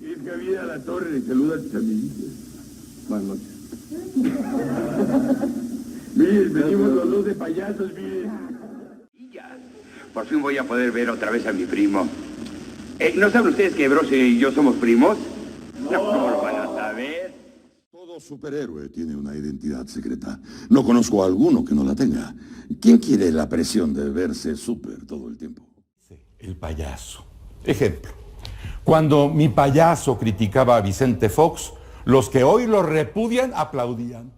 Es Javier Alatorre, le saluda a tus amiguitos. Buenas noches. Miren, venimos los dos de payasos, miren. Y ya, por fin voy a poder ver otra vez a mi primo. ¿No saben ustedes que Broso y yo somos primos? No, ¿cómo lo van a saber? Todo superhéroe tiene una identidad secreta. No conozco a alguno que no la tenga. ¿Quién quiere la presión de verse súper todo el tiempo? El payaso. Ejemplo. Cuando mi payaso criticaba a Vicente Fox, los que hoy lo repudian aplaudían.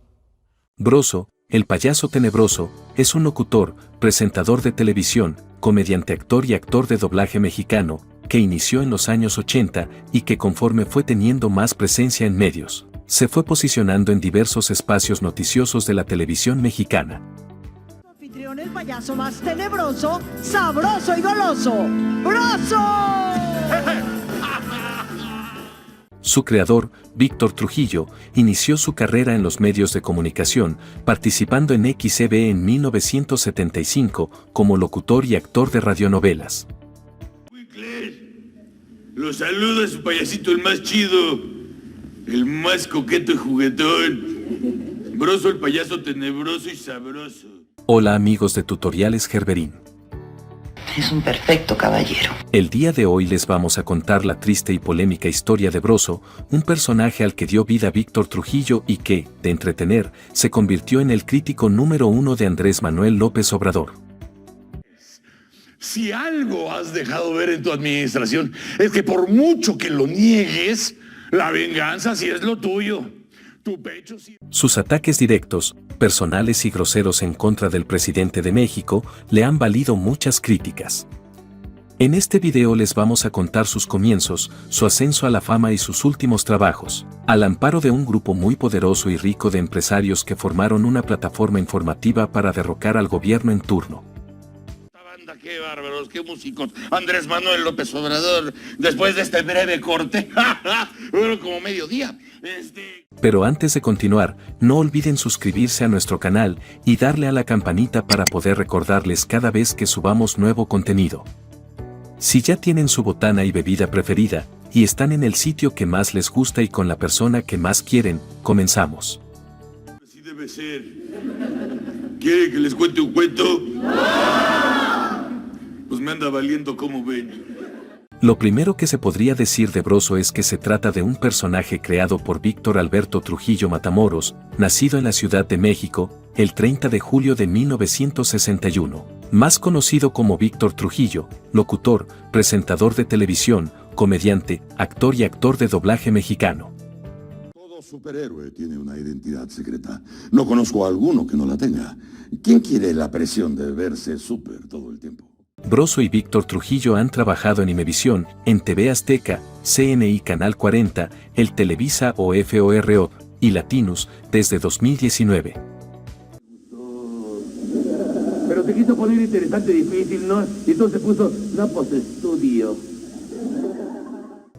Broso, el payaso tenebroso, es un locutor, presentador de televisión, comediante, actor y actor de doblaje mexicano, que inició en los años 80 y que conforme fue teniendo más presencia en medios, se fue posicionando en diversos espacios noticiosos de la televisión mexicana. Anfitrión, el payaso más tenebroso, sabroso y goloso, ¡Broso! Su creador, Víctor Trujillo, inició su carrera en los medios de comunicación, participando en XCB en 1975 como locutor y actor de radionovelas. Los saluda su payasito el más chido, el más coqueto y juguetón. Broso, el payaso tenebroso y sabroso. Hola amigos de Tutoriales Gerberín. Es un perfecto caballero. El día de hoy les vamos a contar la triste y polémica historia de Broso, un personaje al que dio vida Víctor Trujillo y que, de entretener, se convirtió en el crítico número 1 de Andrés Manuel López Obrador. Si algo has dejado ver en tu administración es que por mucho que lo niegues, la venganza sí es lo tuyo. Tu pecho sí... Sus ataques directos, personales y groseros en contra del presidente de México le han valido muchas críticas. En este video les vamos a contar sus comienzos, su ascenso a la fama y sus últimos trabajos, al amparo de un grupo muy poderoso y rico de empresarios que formaron una plataforma informativa para derrocar al gobierno en turno. ¡Qué bárbaros, qué músicos! Andrés Manuel López Obrador, después de este breve corte, bueno, como mediodía. Pero antes de continuar, no olviden suscribirse a nuestro canal y darle a la campanita para poder recordarles cada vez que subamos nuevo contenido. Si ya tienen su botana y bebida preferida, y están en el sitio que más les gusta y con la persona que más quieren, comenzamos. Así debe ser. ¿Quieren que les cuente un cuento? Pues me anda valiendo, como ven. Lo primero que se podría decir de Broso es que se trata de un personaje creado por Víctor Alberto Trujillo Matamoros, nacido en la Ciudad de México, el 30 de julio de 1961. Más conocido como Víctor Trujillo, locutor, presentador de televisión, comediante, actor y actor de doblaje mexicano. Todo superhéroe tiene una identidad secreta. No conozco a alguno que no la tenga. ¿Quién quiere la presión de verse súper todo el tiempo? Broso y Víctor Trujillo han trabajado en Imevisión, en TV Azteca, CNI Canal 40, El Televisa o FORO y Latinus desde 2019. Pero se quiso poner interesante y difícil, ¿no? Y entonces puso, no, pues estudio.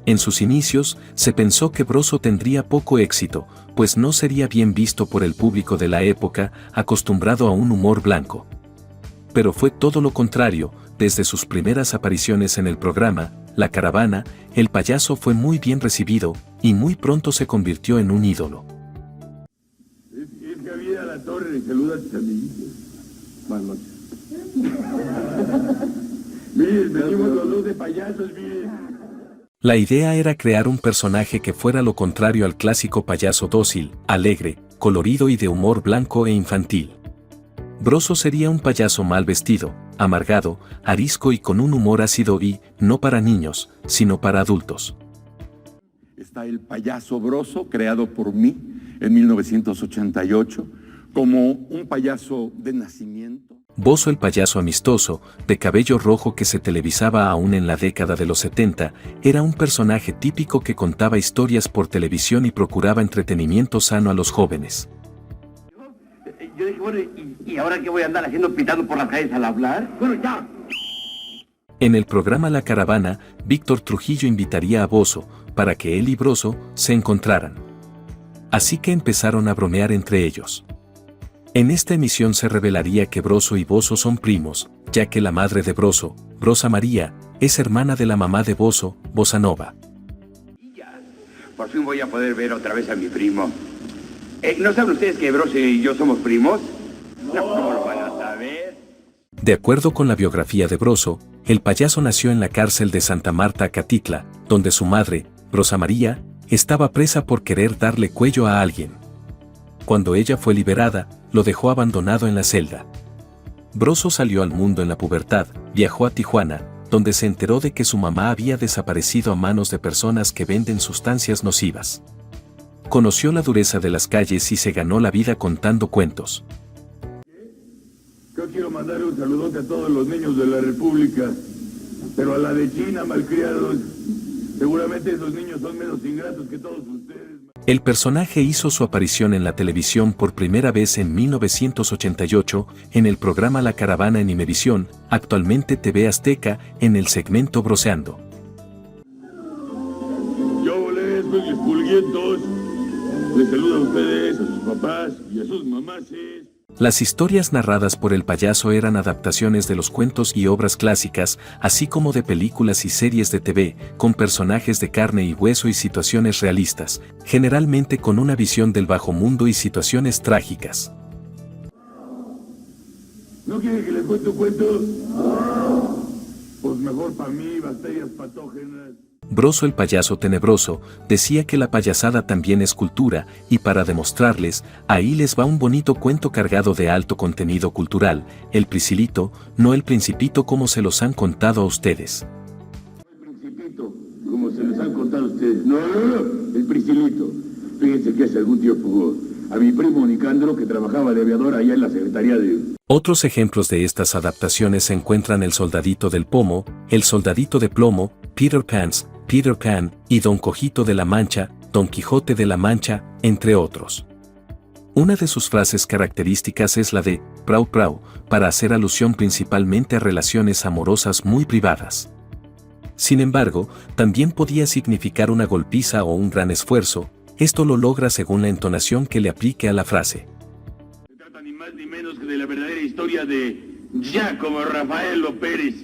En sus inicios, se pensó que Broso tendría poco éxito, pues no sería bien visto por el público de la época, acostumbrado a un humor blanco. Pero fue todo lo contrario. Desde sus primeras apariciones en el programa, La Caravana, el payaso fue muy bien recibido, y muy pronto se convirtió en un ídolo. Es Javier Alatorre, le saluda a tus amiguitos. Buenas noches. Miren, venimos los dos de payasos, miren. La idea era crear un personaje que fuera lo contrario al clásico payaso dócil, alegre, colorido y de humor blanco e infantil. Broso sería un payaso mal vestido, amargado, arisco y con un humor ácido y, no para niños, sino para adultos. Está el payaso Broso, creado por mí en 1988, como un payaso de nacimiento. Bozo el payaso amistoso, de cabello rojo que se televisaba aún en la década de los 70, era un personaje típico que contaba historias por televisión y procuraba entretenimiento sano a los jóvenes. Yo dije, bueno, ¿y ahora qué voy a andar haciendo pitando por las calles al hablar? Bueno, ya. En el programa La Caravana, Víctor Trujillo invitaría a Bozo, para que él y Broso se encontraran. Así que empezaron a bromear entre ellos. En esta emisión se revelaría que Broso y Bozo son primos, ya que la madre de Broso, Rosa María, es hermana de la mamá de Bozo, Bossa Nova. Y ya, Por fin voy a poder ver otra vez a mi primo. ¿No saben ustedes que Broso y yo somos primos? No, ¿cómo lo van a saber? De acuerdo con la biografía de Broso, el payaso nació en la cárcel de Santa Marta, Acatitla, donde su madre, Rosa María, estaba presa por querer darle cuello a alguien. Cuando ella fue liberada, lo dejó abandonado en la celda. Broso salió al mundo en la pubertad, viajó a Tijuana, donde se enteró de que su mamá había desaparecido a manos de personas que venden sustancias nocivas. Conoció la dureza de las calles y se ganó la vida contando cuentos. Yo quiero mandarle un saludote a todos los niños de la República, pero a la de China, malcriados, seguramente esos niños son menos ingratos que todos ustedes. El personaje hizo su aparición en la televisión por primera vez en 1988 en el programa La Caravana en Imevisión, actualmente TV Azteca, en el segmento Broseando. Yo volé, soy los pulguientos. Les saludo a ustedes, a sus papás y a sus mamases. Las historias narradas por el payaso eran adaptaciones de los cuentos y obras clásicas, así como de películas y series de TV, con personajes de carne y hueso y situaciones realistas, generalmente con una visión del bajo mundo y situaciones trágicas. ¿No quieren que les cuente un cuento? Pues mejor para mí, bacterias patógenas. Broso el payaso tenebroso decía que la payasada también es cultura, y para demostrarles, ahí les va un bonito cuento cargado de alto contenido cultural, El Priscilito, no el Principito como se los han contado a ustedes. El Principito, como se los han contado a ustedes. No, el Priscilito. Fíjense que hace algún tiempo a mi primo Nicandro, que trabajaba de aviador allá en la Secretaría de... Otros ejemplos de estas adaptaciones se encuentran El Soldadito del Pomo, El Soldadito de Plomo, Peter Pan y Don Cojito de la Mancha, Don Quijote de la Mancha, entre otros. Una de sus frases características es la de prau prau, para hacer alusión principalmente a relaciones amorosas muy privadas. Sin embargo, también podía significar una golpiza o un gran esfuerzo, esto lo logra según la entonación que le aplique a la frase. Se trata ni más ni menos que de la verdadera historia de Giacomo Raffaello Pérez,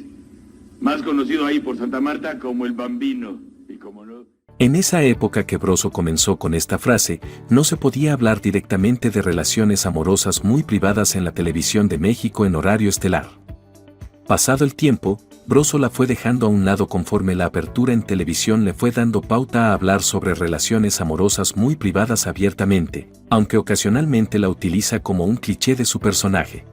más conocido ahí por Santa Marta como el Bambino, y como no... En esa época que Broso comenzó con esta frase, no se podía hablar directamente de relaciones amorosas muy privadas en la televisión de México en horario estelar. Pasado el tiempo, Broso la fue dejando a un lado conforme la apertura en televisión le fue dando pauta a hablar sobre relaciones amorosas muy privadas abiertamente, aunque ocasionalmente la utiliza como un cliché de su personaje.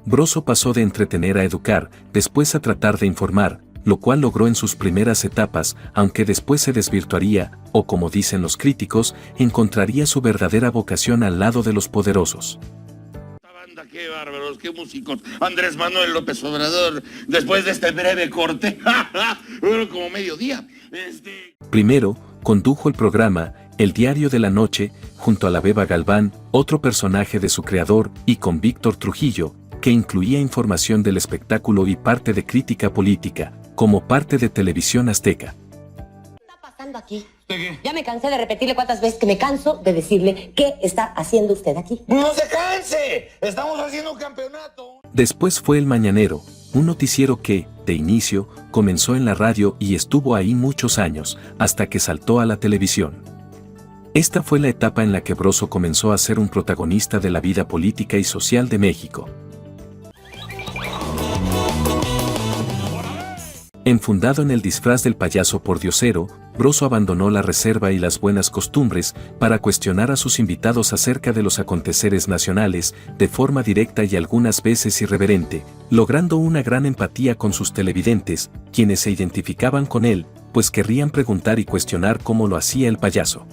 Broso pasó de entretener a educar, después a tratar de informar, lo cual logró en sus primeras etapas, aunque después se desvirtuaría, o como dicen los críticos, encontraría su verdadera vocación al lado de los poderosos. Banda, qué bárbaros, qué músicos. Andrés Manuel López Obrador, después de este breve corte, bueno, como mediodía. Primero, condujo el programa El Diario de la Noche, junto a la Beba Galván, otro personaje de su creador, y con Víctor Trujillo, que incluía información del espectáculo y parte de crítica política, como parte de Televisión Azteca. ¿Qué está pasando aquí? Ya me cansé de repetirle cuántas veces que me canso de decirle qué está haciendo usted aquí. ¡No se canse! ¡Estamos haciendo un campeonato! Después fue El Mañanero, un noticiero que, de inicio, comenzó en la radio y estuvo ahí muchos años, hasta que saltó a la televisión. Esta fue la etapa en la que Broso comenzó a ser un protagonista de la vida política y social de México. Enfundado en el disfraz del payaso pordiosero, Broso abandonó la reserva y las buenas costumbres para cuestionar a sus invitados acerca de los aconteceres nacionales, de forma directa y algunas veces irreverente, logrando una gran empatía con sus televidentes, quienes se identificaban con él, pues querrían preguntar y cuestionar cómo lo hacía el payaso.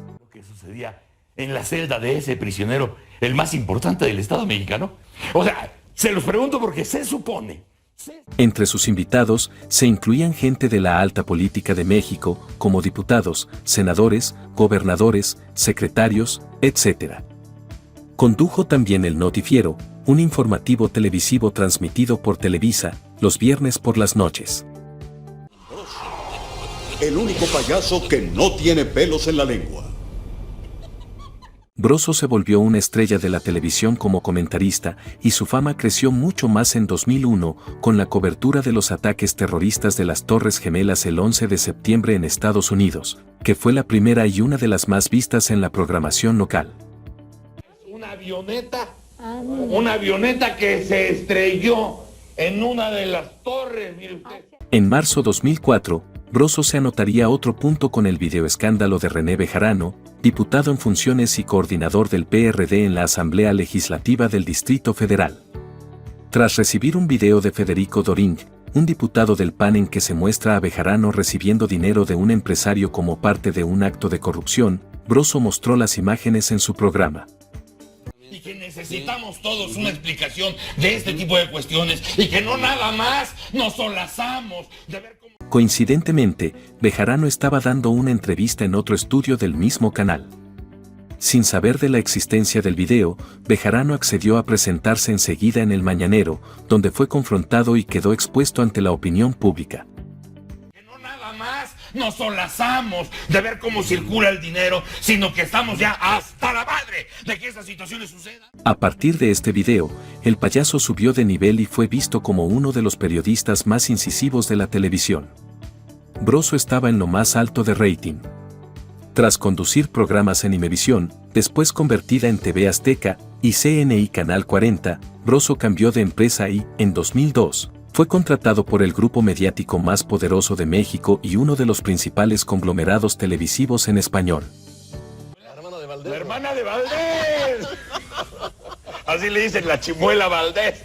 Lo que sucedía en la celda de ese prisionero, el más importante del Estado mexicano. O sea, se los pregunto porque se supone. Entre sus invitados se incluían gente de la alta política de México, como diputados, senadores, gobernadores, secretarios, etc. Condujo también el Noticiero, un informativo televisivo transmitido por Televisa, los viernes por las noches. El único payaso que no tiene pelos en la lengua. Broso se volvió una estrella de la televisión como comentarista y su fama creció mucho más en 2001 con la cobertura de los ataques terroristas de las Torres Gemelas el 11 de septiembre en Estados Unidos, que fue la primera y una de las más vistas en la programación local. Una avioneta que se estrelló en una de las torres, mire usted. En marzo 2004, Broso se anotaría otro punto con el videoescándalo de René Bejarano, diputado en funciones y coordinador del PRD en la Asamblea Legislativa del Distrito Federal. Tras recibir un video de Federico Doring, un diputado del PAN en que se muestra a Bejarano recibiendo dinero de un empresario como parte de un acto de corrupción, Broso mostró las imágenes en su programa. Y que necesitamos todos una explicación de este tipo de cuestiones y que no nada más nos solazamos de ver cómo... Coincidentemente, Bejarano estaba dando una entrevista en otro estudio del mismo canal. Sin saber de la existencia del video, Bejarano accedió a presentarse enseguida en El Mañanero, donde fue confrontado y quedó expuesto ante la opinión pública. Que no nada más nos solazamos de ver cómo circula el dinero, sino que estamos ya hasta la madre de que estas situaciones sucedan. A partir de este video, el payaso subió de nivel y fue visto como uno de los periodistas más incisivos de la televisión. Broso estaba en lo más alto de rating. Tras conducir programas en Imevisión, después convertida en TV Azteca y CNI Canal 40, Broso cambió de empresa y, en 2002, fue contratado por el grupo mediático más poderoso de México y uno de los principales conglomerados televisivos en español. La hermana de Valdés. Así le dicen la chimuela Valdés.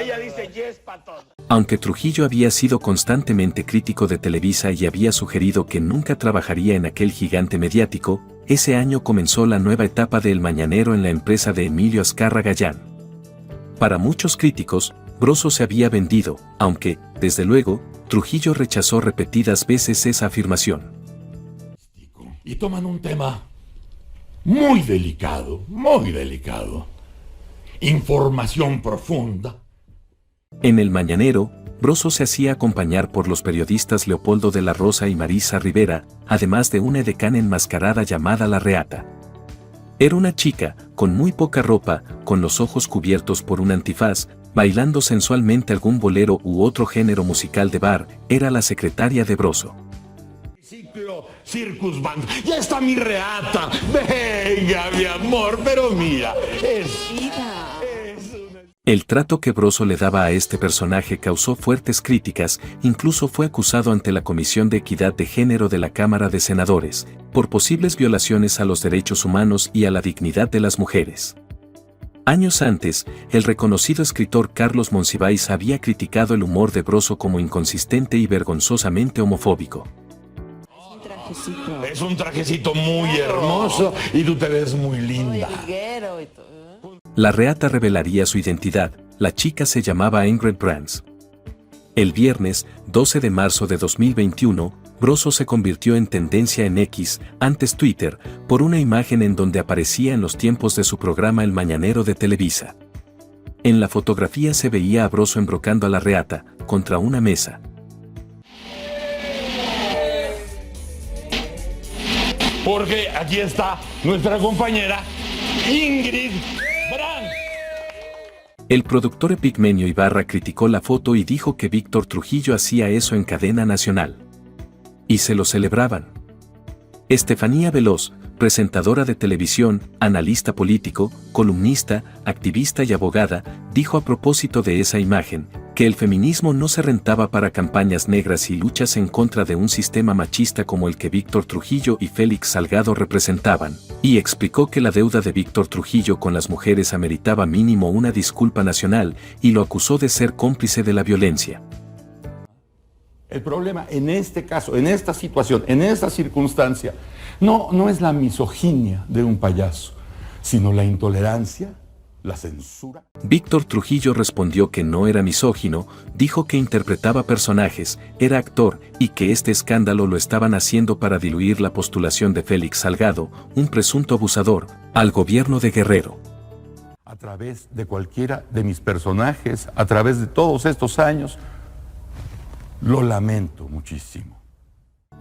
Ella dice yes, patón. Aunque Trujillo había sido constantemente crítico de Televisa y había sugerido que nunca trabajaría en aquel gigante mediático, ese año comenzó la nueva etapa de El Mañanero en la empresa de Emilio Azcarra Gallán. Para muchos críticos, Broso se había vendido, aunque, desde luego, Trujillo rechazó repetidas veces esa afirmación. Y toman un tema muy delicado, muy delicado. Información profunda. En El Mañanero, Broso se hacía acompañar por los periodistas Leopoldo de la Rosa y Marisa Rivera, además de una edecán enmascarada llamada La Reata. Era una chica, con muy poca ropa, con los ojos cubiertos por un antifaz, bailando sensualmente algún bolero u otro género musical de bar, era la secretaria de Broso. Ciclo Circus Band. Ya está mi Reata. Venga, mi amor, pero mira, El trato que Broso le daba a este personaje causó fuertes críticas, incluso fue acusado ante la Comisión de Equidad de Género de la Cámara de Senadores, por posibles violaciones a los derechos humanos y a la dignidad de las mujeres. Años antes, el reconocido escritor Carlos Monsiváis había criticado el humor de Broso como inconsistente y vergonzosamente homofóbico. Es un trajecito muy hermoso y tú te ves muy linda. La Reata revelaría su identidad, la chica se llamaba Ingrid Brands. El viernes, 12 de marzo de 2021, Broso se convirtió en tendencia en X, antes Twitter, por una imagen en donde aparecía en los tiempos de su programa El Mañanero de Televisa. En la fotografía se veía a Broso embrocando a la Reata, contra una mesa. Porque aquí está nuestra compañera Ingrid Brands. El productor Epigmenio Ibarra criticó la foto y dijo que Víctor Trujillo hacía eso en cadena nacional. Y se lo celebraban. Estefanía Veloz, presentadora de televisión, analista político, columnista, activista y abogada, dijo a propósito de esa imagen, que el feminismo no se rentaba para campañas negras y luchas en contra de un sistema machista como el que Víctor Trujillo y Félix Salgado representaban, y explicó que la deuda de Víctor Trujillo con las mujeres ameritaba mínimo una disculpa nacional, y lo acusó de ser cómplice de la violencia. El problema en este caso, en esta situación, en esta circunstancia, no es la misoginia de un payaso, sino la intolerancia, la censura. Víctor Trujillo respondió que no era misógino, dijo que interpretaba personajes, era actor y que este escándalo lo estaban haciendo para diluir la postulación de Félix Salgado, un presunto abusador, al gobierno de Guerrero. A través de cualquiera de mis personajes, a través de todos estos años, lo lamento muchísimo.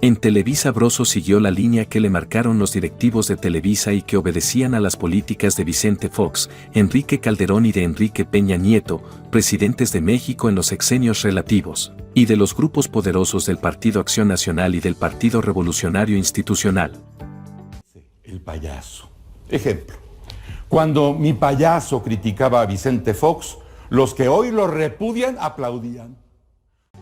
En Televisa Broso siguió la línea que le marcaron los directivos de Televisa y que obedecían a las políticas de Vicente Fox, Enrique Calderón y de Enrique Peña Nieto, presidentes de México en los sexenios relativos, y de los grupos poderosos del Partido Acción Nacional y del Partido Revolucionario Institucional. El payaso. Ejemplo. Cuando mi payaso criticaba a Vicente Fox, los que hoy lo repudian aplaudían.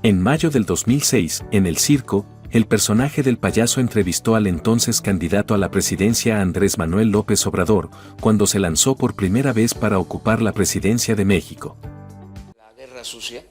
En mayo del 2006, en El Circo, el personaje del payaso entrevistó al entonces candidato a la presidencia Andrés Manuel López Obrador, cuando se lanzó por primera vez para ocupar la presidencia de México. La guerra sucia,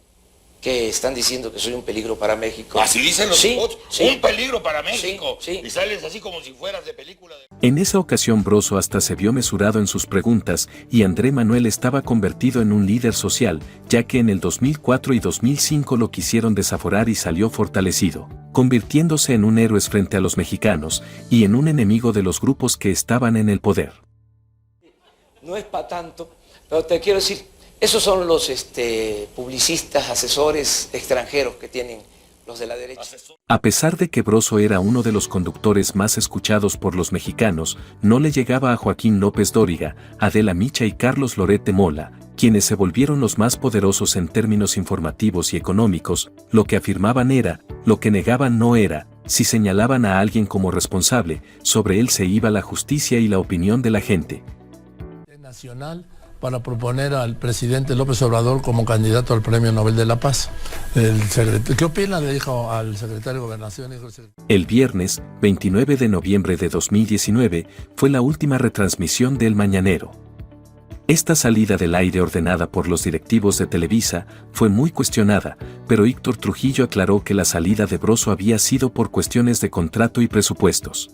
que están diciendo que soy un peligro para México. Así dicen los spots, un peligro para México. Sí. Y sales así como si fueras de película. En esa ocasión Broso hasta se vio mesurado en sus preguntas y Andrés Manuel estaba convertido en un líder social, ya que en el 2004 y 2005 lo quisieron desaforar y salió fortalecido, convirtiéndose en un héroe frente a los mexicanos y en un enemigo de los grupos que estaban en el poder. No es para tanto, pero te quiero decir, esos son los publicistas, asesores extranjeros que tienen los de la derecha. A pesar de que Broso era uno de los conductores más escuchados por los mexicanos, no le llegaba a Joaquín López Dóriga, Adela Micha y Carlos Loret de Mola, quienes se volvieron los más poderosos en términos informativos y económicos. Lo que afirmaban era, lo que negaban no era. Si señalaban a alguien como responsable, sobre él se iba la justicia y la opinión de la gente. Nacional para proponer al presidente López Obrador como candidato al Premio Nobel de la Paz. ¿Qué opina? Le dijo al secretario de Gobernación. El viernes, 29 de noviembre de 2019, fue la última retransmisión del Mañanero. Esta salida del aire ordenada por los directivos de Televisa fue muy cuestionada, pero Héctor Trujillo aclaró que la salida de Broso había sido por cuestiones de contrato y presupuestos.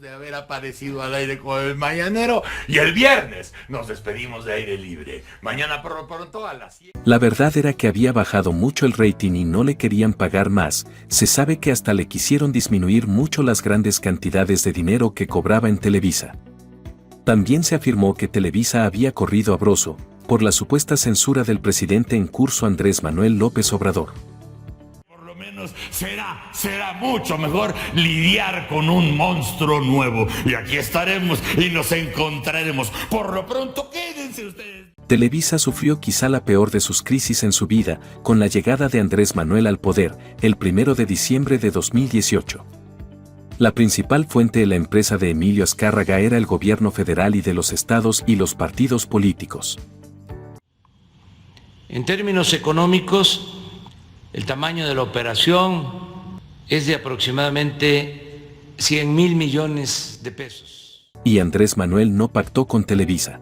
De haber aparecido al aire con el Mañanero y el viernes nos despedimos de Aire Libre. Mañana pronto a las 7. La verdad era que había bajado mucho el rating y no le querían pagar más. Se sabe que hasta le quisieron disminuir mucho las grandes cantidades de dinero que cobraba en Televisa. También se afirmó que Televisa había corrido a Broso por la supuesta censura del presidente en curso Andrés Manuel López Obrador. Será mucho mejor lidiar con un monstruo nuevo. Y aquí estaremos y nos encontraremos. Por lo pronto, quédense ustedes. Televisa sufrió quizá la peor de sus crisis en su vida, con la llegada de Andrés Manuel al poder, el 1 de diciembre de 2018. La principal fuente de la empresa de Emilio Azcárraga era el gobierno federal y de los estados y los partidos políticos. En términos económicos, el tamaño de la operación es de aproximadamente 100,000 millones de pesos. Y Andrés Manuel no pactó con Televisa.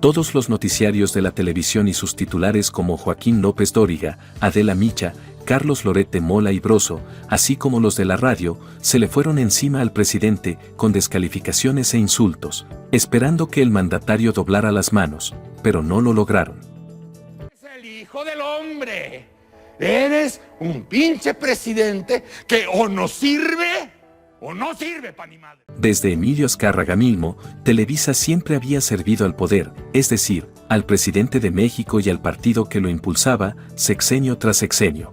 Todos los noticiarios de la televisión y sus titulares como Joaquín López Dóriga, Adela Micha, Carlos Loret de Mola y Broso, así como los de la radio, se le fueron encima al presidente con descalificaciones e insultos, esperando que el mandatario doblara las manos, pero no lo lograron. Es el hijo del hombre. Eres un pinche presidente que o no sirve pa' ni madre. Desde Emilio Azcárraga mismo, Televisa siempre había servido al poder, es decir, al presidente de México y al partido que lo impulsaba, sexenio tras sexenio.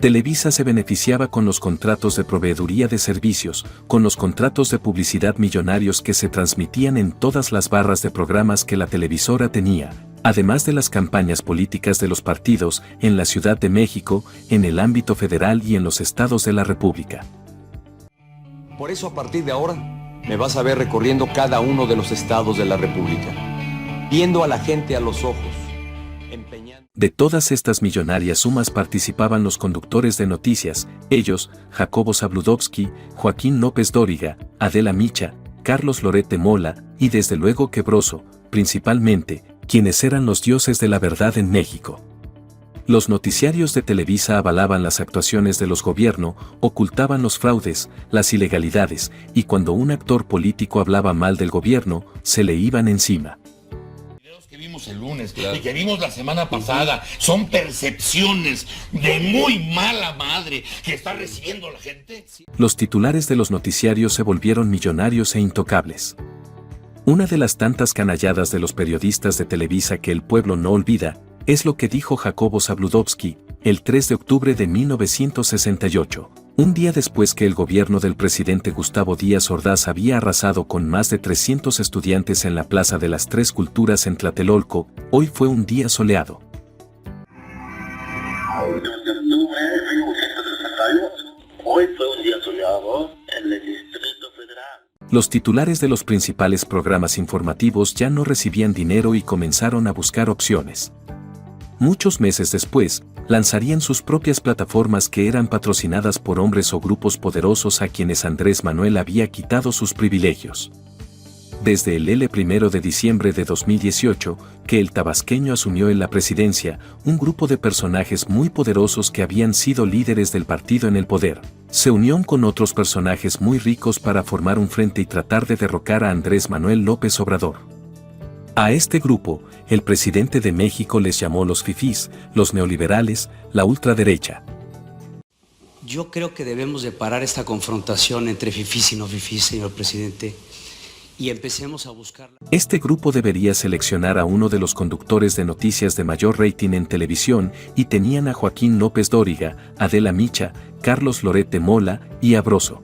Televisa se beneficiaba con los contratos de proveeduría de servicios, con los contratos de publicidad millonarios que se transmitían en todas las barras de programas que la televisora tenía, además de las campañas políticas de los partidos en la Ciudad de México, en el ámbito federal y en los estados de la República. Por eso a partir de ahora me vas a ver recorriendo cada uno de los estados de la República, viendo a la gente a los ojos, empeñando. De todas estas millonarias sumas participaban los conductores de noticias, ellos, Jacobo Zabludovsky, Joaquín López Dóriga, Adela Micha, Carlos Loret de Mola y desde luego que Broso, principalmente, quienes eran los dioses de la verdad en México. Los noticiarios de Televisa avalaban las actuaciones de los gobiernos, ocultaban los fraudes, las ilegalidades, y cuando un actor político hablaba mal del gobierno, se le iban encima. Los videos que vimos el lunes y que vimos la semana pasada son percepciones de muy mala madre que está recibiendo la gente. Los titulares de los noticiarios se volvieron millonarios e intocables. Una de las tantas canalladas de los periodistas de Televisa que el pueblo no olvida, es lo que dijo Jacobo Zabludovsky, el 3 de octubre de 1968. Un día después que el gobierno del presidente Gustavo Díaz Ordaz había arrasado con más de 300 estudiantes en la Plaza de las Tres Culturas en Tlatelolco, hoy fue un día soleado. Hoy fue un día soleado en el Distrito Federal. Los titulares de los principales programas informativos ya no recibían dinero y comenzaron a buscar opciones. Muchos meses después, lanzarían sus propias plataformas que eran patrocinadas por hombres o grupos poderosos a quienes Andrés Manuel había quitado sus privilegios. Desde el 1 de diciembre de 2018, que el tabasqueño asumió en la presidencia, un grupo de personajes muy poderosos que habían sido líderes del partido en el poder, se unió con otros personajes muy ricos para formar un frente y tratar de derrocar a Andrés Manuel López Obrador. A este grupo, el presidente de México les llamó los fifís, los neoliberales, la ultraderecha. Yo creo que debemos de parar esta confrontación entre fifís y no fifís, señor presidente, y empecemos a buscar... Este grupo debería seleccionar a uno de los conductores de noticias de mayor rating en televisión y tenían a Joaquín López Dóriga, Adela Micha, Carlos Loret de Mola y a Broso.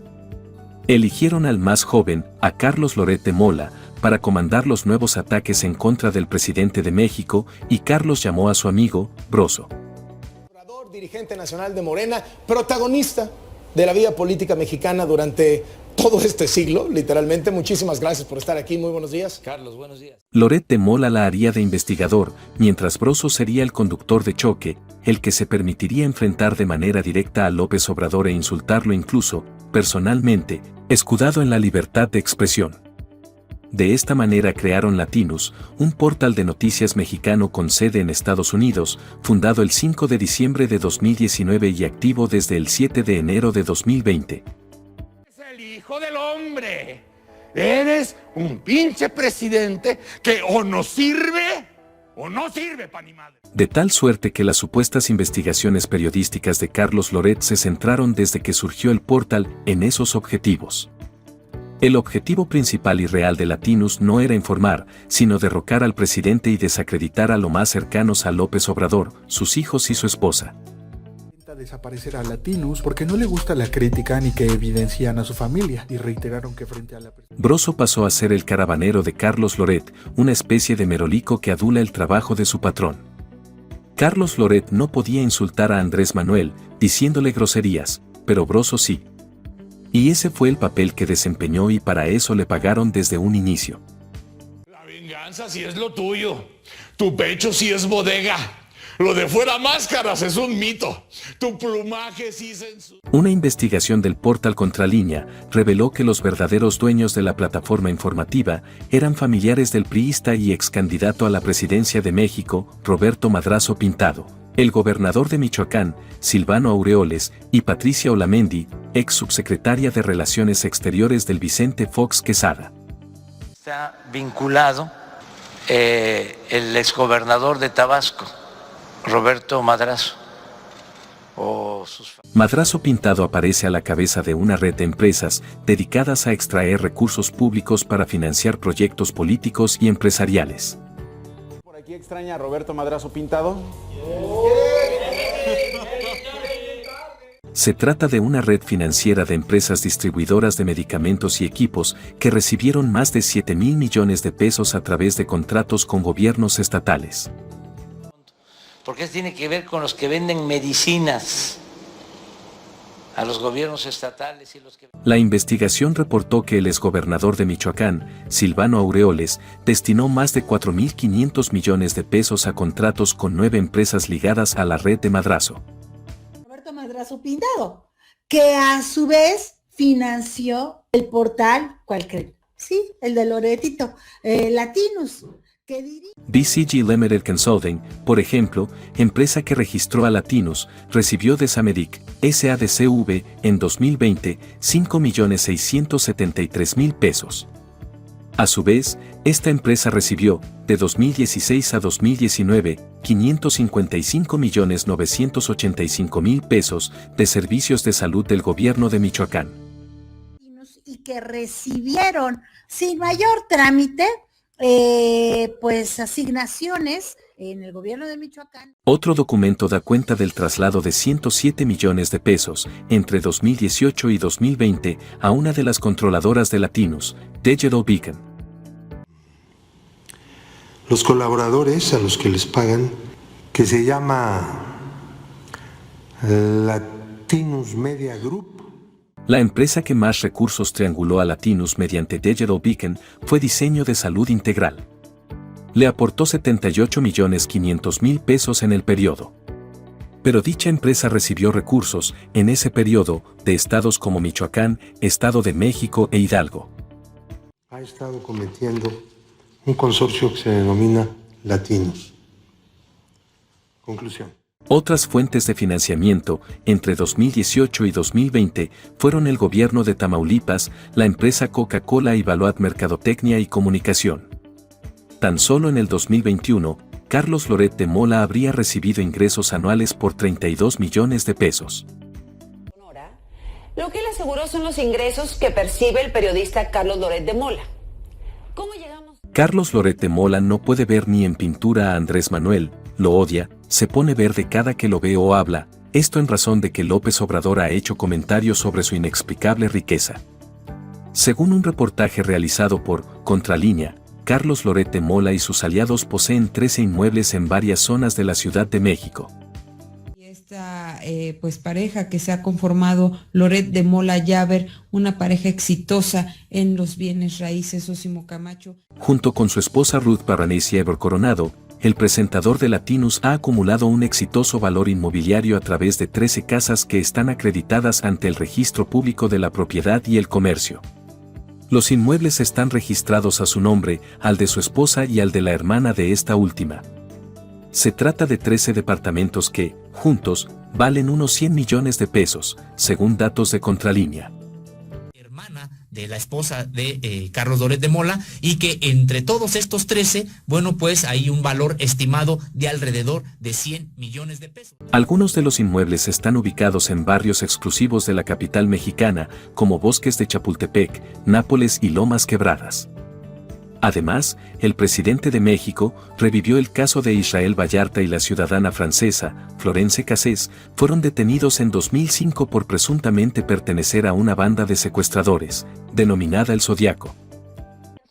Eligieron al más joven, a Carlos Loret de Mola, para comandar los nuevos ataques en contra del presidente de México, y Carlos llamó a su amigo, Broso. Dirigente nacional de Morena, protagonista de la vida política mexicana durante todo este siglo, literalmente. Muchísimas gracias por estar aquí, muy buenos días. Carlos, buenos días. Loret de Mola la haría de investigador, mientras Broso sería el conductor de choque, el que se permitiría enfrentar de manera directa a López Obrador e insultarlo incluso, personalmente, escudado en la libertad de expresión. De esta manera crearon Latinus, un portal de noticias mexicano con sede en Estados Unidos, fundado el 5 de diciembre de 2019 y activo desde el 7 de enero de 2020. Es el hijo del hombre. Eres un pinche presidente que o nos sirve o no sirve pa' ni madre. De tal suerte que las supuestas investigaciones periodísticas de Carlos Loret se centraron desde que surgió el portal en esos objetivos. El objetivo principal y real de Latinus no era informar, sino derrocar al presidente y desacreditar a lo más cercanos a López Obrador, sus hijos y su esposa. Desaparecer a Latinus porque no le gusta la crítica ni que evidencian a su familia, y reiteraron que frente a la... Broso pasó a ser el caravanero de Carlos Loret, una especie de merolico que adula el trabajo de su patrón. Carlos Loret no podía insultar a Andrés Manuel, diciéndole groserías, pero Broso sí. Y ese fue el papel que desempeñó y para eso le pagaron desde un inicio. La venganza sí es lo tuyo. Tu pecho sí es bodega. Lo de fuera máscaras es un mito. Tu plumaje sí censura. Una investigación del portal Contralínea reveló que los verdaderos dueños de la plataforma informativa eran familiares del priista y ex candidato a la presidencia de México, Roberto Madrazo Pintado, el gobernador de Michoacán, Silvano Aureoles, y Patricia Olamendi, ex subsecretaria de Relaciones Exteriores del Vicente Fox Quesada. Está vinculado el exgobernador de Tabasco, Roberto Madrazo. Madrazo Pintado aparece a la cabeza de una red de empresas dedicadas a extraer recursos públicos para financiar proyectos políticos y empresariales. ¿Por aquí extraña a Roberto Madrazo Pintado? Se trata de una red financiera de empresas distribuidoras de medicamentos y equipos que recibieron más de 7,000 millones de pesos a través de contratos con gobiernos estatales. Porque tiene que ver con los que venden medicinas a los gobiernos estatales y los que... La investigación reportó que el exgobernador de Michoacán, Silvano Aureoles, destinó más de 4,500 millones de pesos a contratos con 9 empresas ligadas a la red de Madrazo. Roberto Madrazo Pintado, que a su vez financió el portal, ¿cuál creen? Sí, el de Loretito, Latinus. BCG Limited Consulting, por ejemplo, empresa que registró a Latinus, recibió de Samedic, SADCV, en 2020, 5,673,000 pesos. A su vez, esta empresa recibió, de 2016 a 2019, 555,985,000 pesos de servicios de salud del gobierno de Michoacán. Y que recibieron, sin mayor trámite, pues asignaciones en el gobierno de Michoacán. Otro documento da cuenta del traslado de 107 millones de pesos entre 2018 y 2020 a una de las controladoras de Latinus, Digital Beacon. Los colaboradores a los que les pagan, que se llama Latinus Media Group. La empresa que más recursos trianguló a Latinus mediante Digital Beacon fue Diseño de Salud Integral. Le aportó 78.500.000 pesos en el periodo. Pero dicha empresa recibió recursos, en ese periodo, de estados como Michoacán, Estado de México e Hidalgo. Ha estado cometiendo un consorcio que se denomina Latinus. Conclusión. Otras fuentes de financiamiento, entre 2018 y 2020, fueron el gobierno de Tamaulipas, la empresa Coca-Cola y Baloat Mercadotecnia y Comunicación. Tan solo en el 2021, Carlos Loret de Mola habría recibido ingresos anuales por 32 millones de pesos. Lo que él aseguró son los ingresos que percibe el periodista Carlos Loret de Mola. ¿Cómo llegamos? Carlos Loret de Mola no puede ver ni en pintura a Andrés Manuel, lo odia, se pone verde cada que lo ve o habla, esto en razón de que López Obrador ha hecho comentarios sobre su inexplicable riqueza. Según un reportaje realizado por Contralínea, Carlos Loret de Mola y sus aliados poseen 13 inmuebles en varias zonas de la Ciudad de México. Esta pareja que se ha conformado, Loret de Mola Llaver, una pareja exitosa en los bienes raíces, Sósimo Camacho. Junto con su esposa Ruth Barranés y Ever Coronado, el presentador de Latinus ha acumulado un exitoso valor inmobiliario a través de 13 casas que están acreditadas ante el Registro Público de la Propiedad y el Comercio. Los inmuebles están registrados a su nombre, al de su esposa y al de la hermana de esta última. Se trata de 13 departamentos que, juntos, valen unos 100 millones de pesos, según datos de Contralínea. Hermana de la esposa de Carlos Loret de Mola, y que entre todos estos 13, hay un valor estimado de alrededor de 100 millones de pesos. Algunos de los inmuebles están ubicados en barrios exclusivos de la capital mexicana, como Bosques de Chapultepec, Nápoles y Lomas Quebradas. Además, el presidente de México revivió el caso de Israel Vallarta y la ciudadana francesa, Florence Cassés, fueron detenidos en 2005 por presuntamente pertenecer a una banda de secuestradores, denominada El Zodiaco.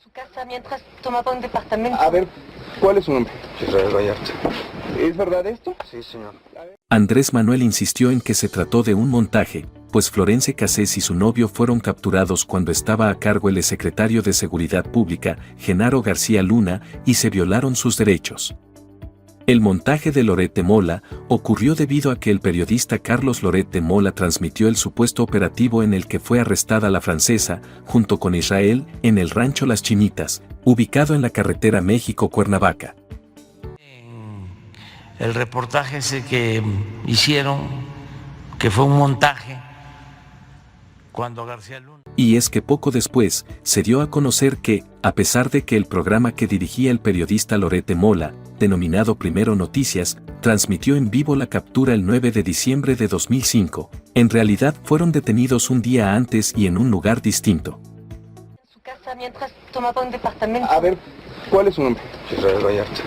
Su casa mientras tomaba un departamento. A ver, ¿cuál es su nombre? Israel Vallarta. ¿Es verdad esto? Sí, señor. Andrés Manuel insistió en que se trató de un montaje, pues Florence Cassés y su novio fueron capturados cuando estaba a cargo el exsecretario de Seguridad Pública, Genaro García Luna, y se violaron sus derechos. El montaje de Loret de Mola ocurrió debido a que el periodista Carlos Loret de Mola transmitió el supuesto operativo en el que fue arrestada la francesa, junto con Israel, en el rancho Las Chinitas, ubicado en la carretera México-Cuernavaca. El reportaje ese que hicieron, que fue un montaje, cuando García Luna... Y es que poco después, se dio a conocer que, a pesar de que el programa que dirigía el periodista Loret de Mola, denominado Primero Noticias, transmitió en vivo la captura el 9 de diciembre de 2005, en realidad fueron detenidos un día antes y en un lugar distinto. Su casa mientras tomaba un departamento. A ver, ¿cuál es su nombre? Israel Vallarta.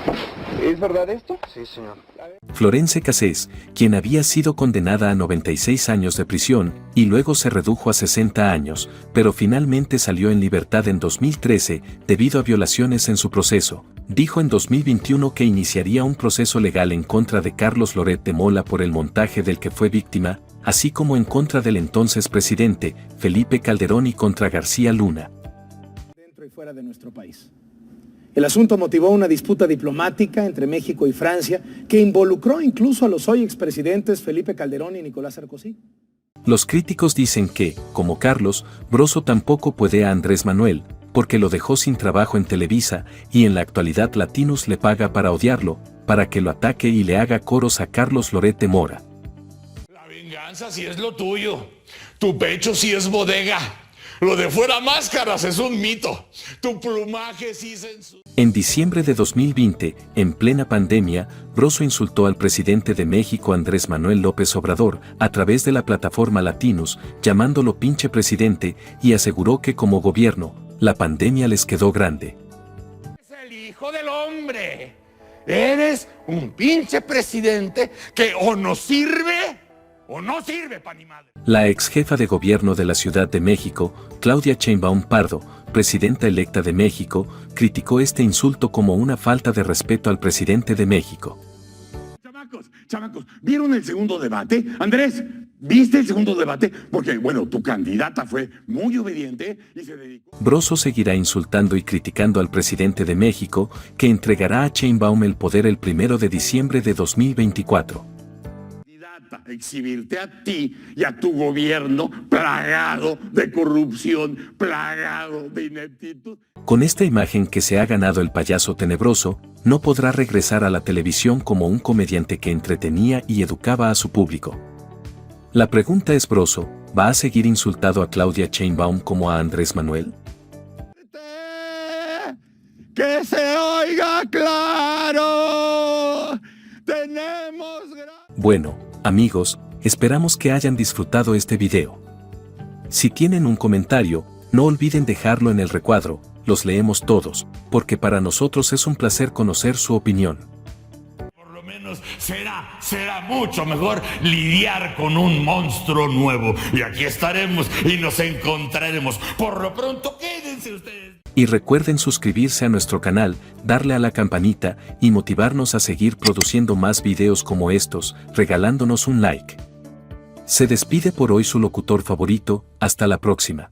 ¿Es verdad esto? Sí, señor. Florence Cassés, quien había sido condenada a 96 años de prisión y luego se redujo a 60 años, pero finalmente salió en libertad en 2013 debido a violaciones en su proceso, dijo en 2021 que iniciaría un proceso legal en contra de Carlos Loret de Mola por el montaje del que fue víctima, así como en contra del entonces presidente, Felipe Calderón, y contra García Luna. Dentro y fuera de nuestro país. El asunto motivó una disputa diplomática entre México y Francia que involucró incluso a los hoy expresidentes Felipe Calderón y Nicolás Sarkozy. Los críticos dicen que, como Carlos, Broso tampoco puede a Andrés Manuel, porque lo dejó sin trabajo en Televisa, y en la actualidad Latinus le paga para odiarlo, para que lo ataque y le haga coros a Carlos Loret de Mola. La venganza sí es lo tuyo, tu pecho sí es bodega. Lo de fuera máscaras es un mito. Tu plumaje sí se... En diciembre de 2020, en plena pandemia, Broso insultó al presidente de México Andrés Manuel López Obrador a través de la plataforma Latinus, llamándolo pinche presidente, y aseguró que como gobierno, la pandemia les quedó grande. Es el hijo del hombre. Eres un pinche presidente que o nos sirve o no sirve pa' ni madre. La ex jefa de gobierno de la Ciudad de México, Claudia Sheinbaum Pardo, presidenta electa de México, criticó este insulto como una falta de respeto al presidente de México. Chamacos, ¿vieron el segundo debate? Andrés, ¿viste el segundo debate? Porque, bueno, tu candidata fue muy obediente y se dedicó... Broso seguirá insultando y criticando al presidente de México, que entregará a Sheinbaum el poder el 1 de diciembre de 2024. Exhibirte a ti y a tu gobierno plagado de corrupción, plagado de ineptitud. Con esta imagen que se ha ganado el payaso tenebroso, no podrá regresar a la televisión como un comediante que entretenía y educaba a su público. La pregunta es, Broso, ¿va a seguir insultado a Claudia Sheinbaum como a Andrés Manuel? ¡Que se oiga claro! ¡Tenemos Bueno, amigos, esperamos que hayan disfrutado este video. Si tienen un comentario, no olviden dejarlo en el recuadro, los leemos todos, porque para nosotros es un placer conocer su opinión. Por lo menos será mucho mejor lidiar con un monstruo nuevo. Y aquí estaremos y nos encontraremos. Por lo pronto, quédense ustedes. Y recuerden suscribirse a nuestro canal, darle a la campanita y motivarnos a seguir produciendo más videos como estos, regalándonos un like. Se despide por hoy su locutor favorito, hasta la próxima.